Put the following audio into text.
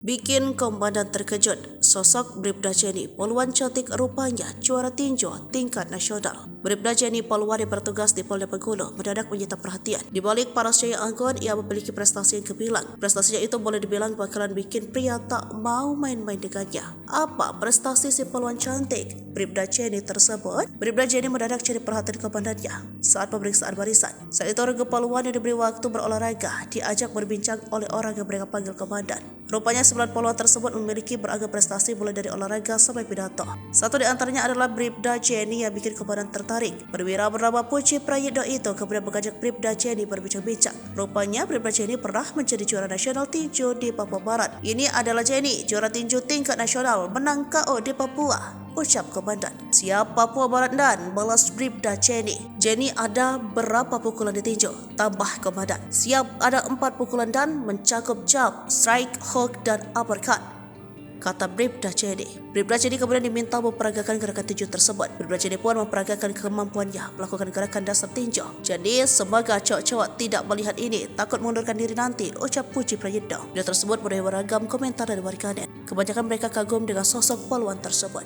Bikin komandan terkejut, sosok Bribda Jenny Poluan cantik rupanya juara tinju tingkat nasional. Bribda Jenny Poluan yang bertugas di Polda Bengkulu mendadak menyita perhatian. Di balik paras jaya anggun, ia memiliki prestasi yang gemilang. Prestasinya itu boleh dibilang bakalan bikin pria tak mau main-main dengannya. Apa prestasi si Poluan cantik Bribda Jenny tersebut? Bribda Jenny mendadak jadi perhatian komandannya saat pemeriksaan barisan. Saat itu Regu Poluan yang diberi waktu berolahraga diajak berbincang oleh orang yang mereka panggil komandan. Rupanya 9 poluan tersebut memiliki beragam prestasi mulai dari olahraga sampai pidato. Satu di antaranya adalah Bribda Jenny yang bikin komandan tertarik. Perwira bernama Puji Prayitno itu kemudian mengajak Bribda Jenny berbincang-bincang. Rupanya Bribda Jenny pernah menjadi juara nasional tinju di Papua Barat. Ini adalah Jenny, juara tinju tingkat nasional, menang KO di Papua, ucap komandan. Siap Papua Barat dan balas Bribda Jenny. Jenny, ada berapa pukulan ditinju? Tambah komandan. Siap, ada 4 pukulan dan mencakup jab, strike, hook, dan uppercut, kata Bribda Jenny. Bribda Jenny kemudian diminta memperagakan gerakan tinju tersebut. Bribda Jenny pun memperagakan kemampuannya melakukan gerakan dasar tinju. Jadi semoga cowok-cowok tidak melihat ini takut mundurkan diri nanti, ucap Puji Prayitno. Video tersebut menuai beragam komentar dari warganet. Kebanyakan mereka kagum dengan sosok poluan tersebut.